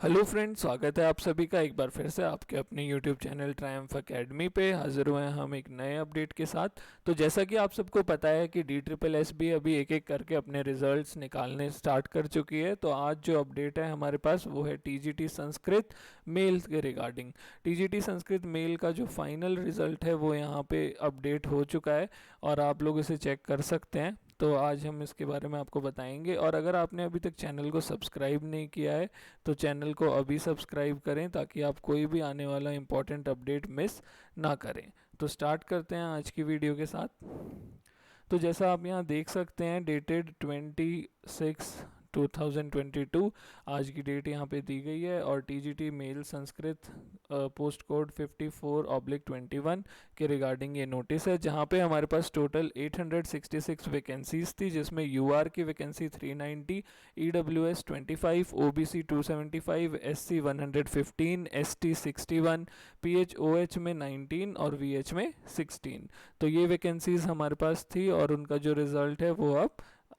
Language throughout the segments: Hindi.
हेलो फ्रेंड्स, स्वागत है आप सभी का एक बार फिर से आपके अपने यूट्यूब चैनल ट्रायम्फ एकेडमी पे हाजिर हुए हैं हम एक नए अपडेट के साथ। तो जैसा कि आप सबको पता है कि DSSS भी अभी एक एक करके अपने रिजल्ट्स निकालने स्टार्ट कर चुकी है। तो आज जो अपडेट है हमारे पास वो है TGT संस्कृत मेल के रिगार्डिंग। TGT संस्कृत मेल का जो फाइनल रिजल्ट है वो यहाँ पे अपडेट हो चुका है और आप लोग इसे चेक कर सकते हैं। तो आज हम इसके बारे में आपको बताएंगे, और अगर आपने अभी तक चैनल को सब्सक्राइब नहीं किया है तो चैनल को अभी सब्सक्राइब करें ताकि आप कोई भी आने वाला इम्पोर्टेंट अपडेट मिस ना करें। तो स्टार्ट करते हैं आज की वीडियो के साथ। तो जैसा आप यहाँ देख सकते हैं, डेटेड 26/2022 आज की डेट यहाँ पे दी गई है, और TGT male Sanskrit post code 54/21 के रिगार्डिंग ये नोटिस है, जहाँ पे हमारे पास टोटल 866 वैकेंसीज थी, जिसमें UR की vacancy 390, EWS 25, OBC 275, SC 115, ST 61, PH OH में 19 और VH में 16। तो ये वैकेंसीज हमारे पास थी और उनका जो रिज़ल्ट है वो अब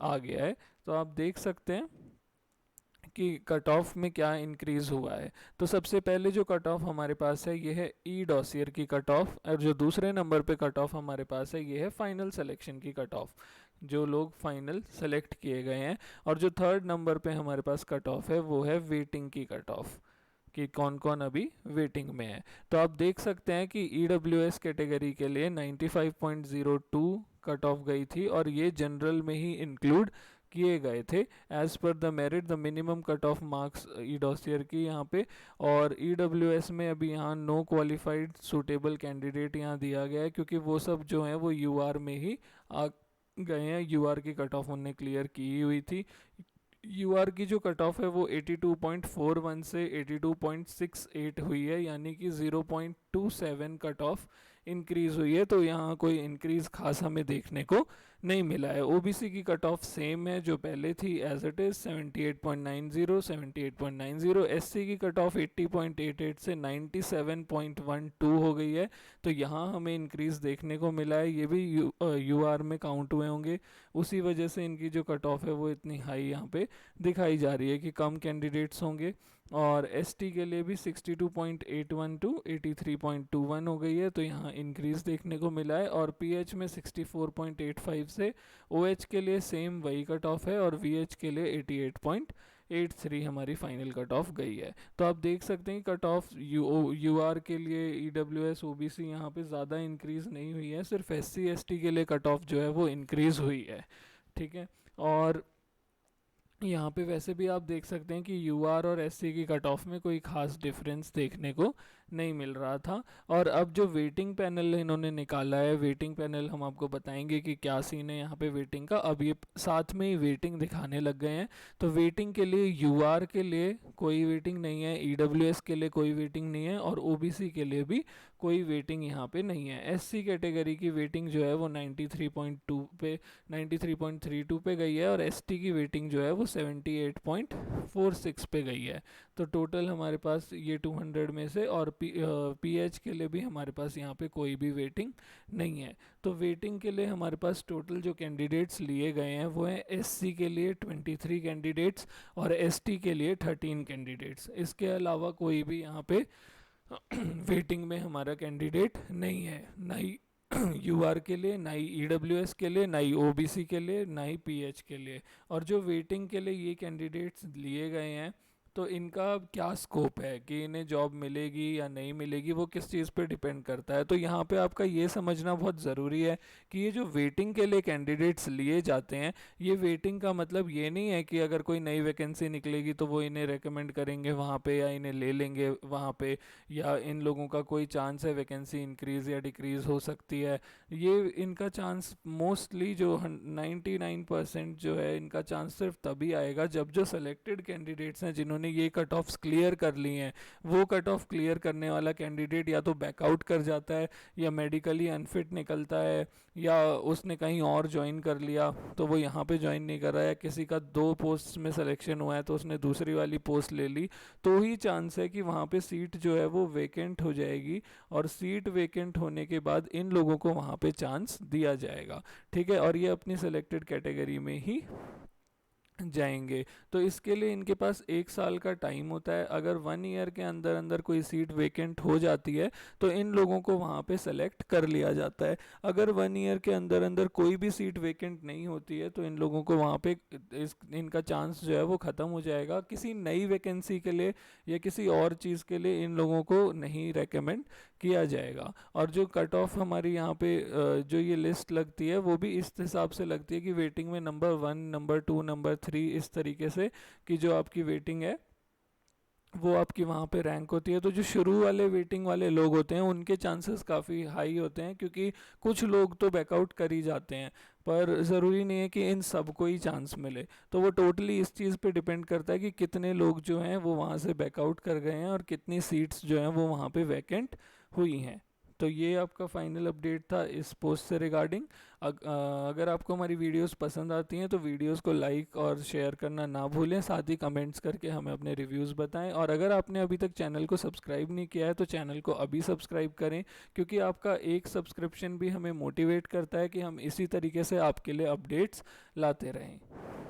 आ गया है। तो आप देख सकते हैं कि कट ऑफ में क्या इंक्रीज़ हुआ है। तो सबसे पहले जो कट ऑफ हमारे पास है ये है ई डॉसियर की कट ऑफ, और जो दूसरे नंबर पे कट ऑफ हमारे पास है ये है फाइनल सिलेक्शन की कट ऑफ, जो लोग फाइनल सेलेक्ट किए गए हैं। और जो थर्ड नंबर पे हमारे पास कट ऑफ है वो है वेटिंग की कट ऑफ, कि कौन कौन अभी वेटिंग में है। तो आप देख सकते हैं कि EWS कैटेगरी के लिए 95.02 कट ऑफ गई थी, और ये जनरल में ही इंक्लूड किए गए थे as per the merit, the minimum cut off marks e dossier की यहाँ पे। और EWS में अभी यहाँ नो क्वालिफाइड सूटेबल कैंडिडेट यहाँ दिया गया है, क्योंकि वो सब जो हैं वो UR में ही आ गए हैं। UR की कट ऑफ उन्होंने क्लियर की हुई थी। UR की जो कट ऑफ है वो 82.41 से 82.68 हुई है, यानी कि 0.27 कट ऑफ इंक्रीज़ हुई है। तो यहाँ कोई इंक्रीज़ खास हमें देखने को नहीं मिला है। OBC की कट ऑफ सेम है जो पहले थी एज इट इज़ 78.90, 78.90। SC की कट ऑफ 80.88 से 97.12 हो गई है। तो यहाँ हमें इंक्रीज़ देखने को मिला है, ये भी UR में काउंट हुए होंगे, उसी वजह से इनकी जो कट ऑफ है वो इतनी हाई यहाँ पे दिखाई जा रही है कि कम कैंडिडेट्स होंगे। और ST के लिए भी 62.81 टू 83.21 हो गई है, तो यहाँ इंक्रीज़ देखने को मिला है। और PH में 64.85 से OH के लिए सेम वही कट ऑफ है, और VH के लिए 88.83 हमारी फाइनल कट ऑफ गई है। तो आप देख सकते हैं कट ऑफ UR के लिए EWS OBC यहाँ पे ज़्यादा इंक्रीज़ नहीं हुई है, सिर्फ SC ST के लिए कट ऑफ जो है वो इंक्रीज़ हुई है। ठीक है। और यहाँ पे वैसे भी आप देख सकते हैं कि UR और SC की कट ऑफ में कोई खास डिफरेंस देखने को नहीं मिल रहा था। और अब जो वेटिंग पैनल इन्होंने निकाला है, वेटिंग पैनल हम आपको बताएंगे कि क्या सीन है यहाँ पे वेटिंग का। अब ये साथ में ही वेटिंग दिखाने लग गए हैं। तो वेटिंग के लिए UR के लिए कोई वेटिंग नहीं है, EWS के लिए कोई वेटिंग नहीं है, और OBC के लिए भी कोई वेटिंग यहाँ पे नहीं है। SC कैटेगरी की वेटिंग जो है वो 93.2 पे 93.32 पे गई है, और ST की वेटिंग जो है वो 78.46 पे गई है। तो टोटल हमारे पास ये 200 में से, और PH के लिए भी हमारे पास यहाँ पे कोई भी वेटिंग नहीं है। तो वेटिंग के लिए हमारे पास टोटल जो कैंडिडेट्स लिए गए हैं वो हैं SC के लिए 23 कैंडिडेट्स और ST के लिए 13 कैंडिडेट्स। इसके अलावा कोई भी यहाँ पे वेटिंग में हमारा कैंडिडेट नहीं है, ना ही UR के लिए, ना ही EWS के लिए, ना ही OBC के लिए, ना ही PH के लिए। और जो वेटिंग के लिए ये कैंडिडेट्स लिए गए हैं, तो इनका क्या स्कोप है कि इन्हें जॉब मिलेगी या नहीं मिलेगी, वो किस चीज़ पे डिपेंड करता है। तो यहाँ पे आपका ये समझना बहुत ज़रूरी है कि ये जो वेटिंग के लिए कैंडिडेट्स लिए जाते हैं, ये वेटिंग का मतलब ये नहीं है कि अगर कोई नई वैकेंसी निकलेगी तो वो इन्हें रेकमेंड करेंगे वहाँ पे, या इन्हें ले लेंगे वहाँ पे, या इन लोगों का कोई चांस है वैकेंसी इंक्रीज़ या डिक्रीज़ हो सकती है। ये इनका चांस मोस्टली जो 99% जो है इनका चांस सिर्फ तभी आएगा जब जो सेलेक्टेड कैंडिडेट्स हैं जिन्होंने ये कट ऑफ्स क्लियर कर ली हैं, वो कट ऑफ क्लियर करने वाला कैंडिडेट या तो बैकआउट कर जाता है, या मेडिकली अनफिट निकलता है, या उसने कहीं और ज्वाइन कर लिया तो वो यहाँ पे ज्वाइन नहीं कर रहा है, किसी का 2 पोस्ट में सिलेक्शन हुआ है तो उसने दूसरी वाली पोस्ट ले ली, तो ही चांस है कि वहाँ पे सीट जो है वो वेकेंट हो जाएगी, और सीट वेकेंट होने के बाद इन लोगों को वहाँ पे चांस दिया जाएगा। ठीक है। और ये अपनी सेलेक्टेड कैटेगरी में ही जाएंगे। तो इसके लिए इनके पास 1 साल का टाइम होता है। अगर 1 ईयर के अंदर अंदर कोई सीट वेकेंट हो जाती है तो इन लोगों को वहाँ पे सेलेक्ट कर लिया जाता है। अगर 1 ईयर के अंदर अंदर कोई भी सीट वेकेंट नहीं होती है तो इन लोगों को वहाँ पे इनका चांस जो है वो ख़त्म हो जाएगा। किसी नई वैकेंसी के लिए या किसी और चीज़ के लिए इन लोगों को नहीं रेकमेंड किया जाएगा। और जो कट ऑफ हमारी यहाँ पे जो ये लिस्ट लगती है वो भी इस हिसाब से लगती है कि वेटिंग में नंबर 1, नंबर 2, नंबर 3, इस तरीके से कि जो आपकी वेटिंग है वो आपकी वहाँ पे रैंक होती है। तो जो शुरू वाले वेटिंग वाले लोग होते हैं उनके चांसेस काफ़ी हाई होते हैं, क्योंकि कुछ लोग तो बैकआउट कर ही जाते हैं, पर ज़रूरी नहीं है कि इन सबको ही चांस मिले। तो वो टोटली इस चीज़ पे डिपेंड करता है कि कितने लोग जो हैं वो वहाँ से बैकआउट कर गए हैं और कितनी सीट्स जो हैं वो वहाँ पे वैकेंट हुई हैं। तो ये आपका फाइनल अपडेट था इस पोस्ट से रिगार्डिंग। अगर आपको हमारी वीडियोस पसंद आती हैं तो वीडियोस को लाइक और शेयर करना ना भूलें, साथ ही कमेंट्स करके हमें अपने रिव्यूज़ बताएं। और अगर आपने अभी तक चैनल को सब्सक्राइब नहीं किया है तो चैनल को अभी सब्सक्राइब करें, क्योंकि आपका एक सब्सक्रिप्शन भी हमें मोटिवेट करता है कि हम इसी तरीके से आपके लिए अपडेट्स लाते रहें।